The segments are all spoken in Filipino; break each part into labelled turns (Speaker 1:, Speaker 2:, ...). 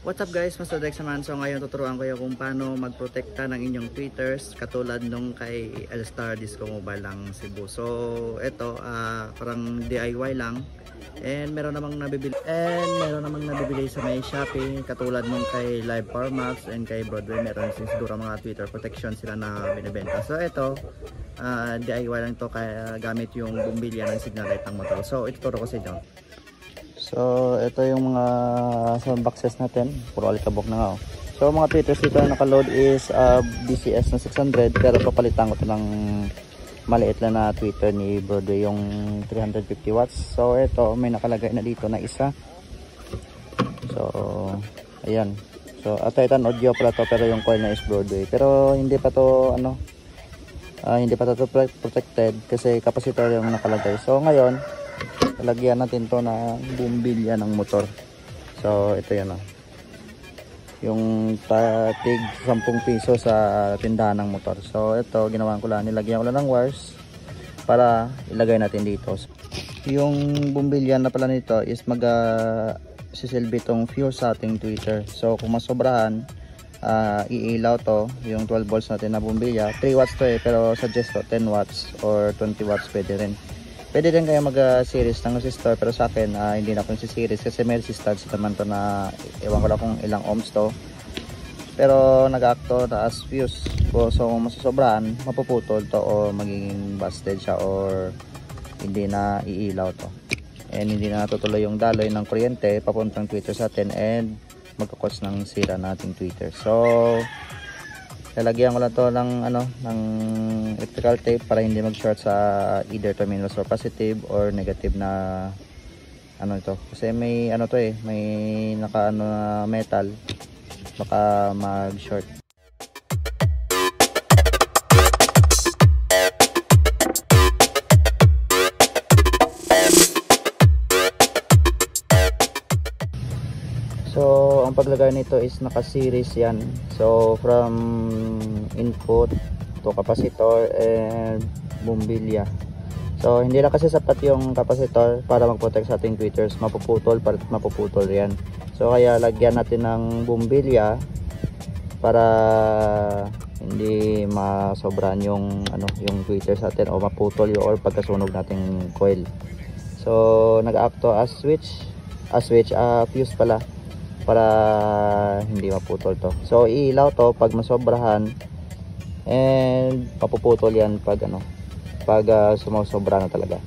Speaker 1: What's up guys, Master Dex naman. So ngayon tuturuan ko kayo kung paano magprotekta ng inyong tweeters katulad nung kay L-Star Disco Mobile lang Cebu. So ito parang DIY lang and meron namang nabibili sa may Shopee katulad nung kay Live Power Max and kay Broadway. Meron siguro mga Twitter protection sila na binibenta. So ito DIY lang to kaya gamit yung bumbilya ng signal light ng motor. So ituturo ko sa inyo. So ito yung mga sound boxes natin, puro alikabok na nga oh. So mga tweeters dito na naka-load is BCS na 600 pero papalitan ko ito ng maliit lang na tweeter ni Broadway yung 350 watts. So ito may nakalagay na dito na isa. So ayan. So Titan audio pala to pero yung coil na is Broadway. Pero hindi pa to protected kasi capacitor yung nakalagay. So ngayon lagyan natin to na bumbilya ng motor. So ito yan yung tig 10 piso sa tindahan ng motor. So ito ginawa ko lang, nilagyan ko lang ng wires para ilagay natin dito. Yung bumbilya na pala nito is sisilbi tong fuse sa ating tweeter. So kung masobrahan iilaw to yung 12 volts natin na bumbilya. 3 watts to pero suggest to 10 watts or 20 watts pwede rin. Pwede din kayo mag-series ng resistor pero sa akin hindi na ako series kasi may resistance naman to na ewan ko lang kung ilang ohms to. Pero nag-acto na as fuse. So kung masasobrahan, mapuputol to o magiging busted siya or hindi na iilaw to. And hindi na natutuloy yung daloy ng kuryente papuntang tweeter sa atin and magkakos ng sira nating tweeter. So lalagyan ko lang to ng electrical tape para hindi mag-short sa either terminals or positive or negative na ito. Kasi may may na metal baka mag-short. So ang paglagay nito is naka-series yan. So from input to capacitor and bumbilya. So hindi lang kasi sapat yung capacitor para mag-protect sa ating tweeters. Mapuputol yan. So kaya lagyan natin ng bumbilya para hindi masobran yung yung tweeters natin o maputol yung or pagkasunog nating coil. So nag-acto as fuse pala para hindi maputol to. So iilaw to pag masobrahan and mapuputol yan pag sumosobra na talaga.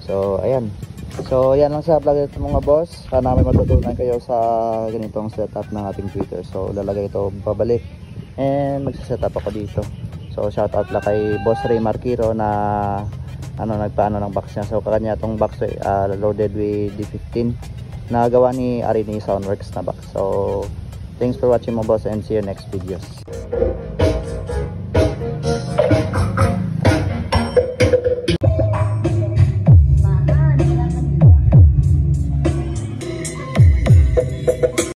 Speaker 1: So ayan. So yan lang sa vlog ito mga boss. Sana may matutunan kayo sa ganitong setup ng ating tweeter. So lalagay ito pabalik and magsa-setup ako dito. So shout out lang kay Boss Ray Marquiro na nagpaano ng box niya. So kanya itong box loaded with D15 na gawa ni Arini Soundworks na box. So thanks for watching mga boss and see you next videos.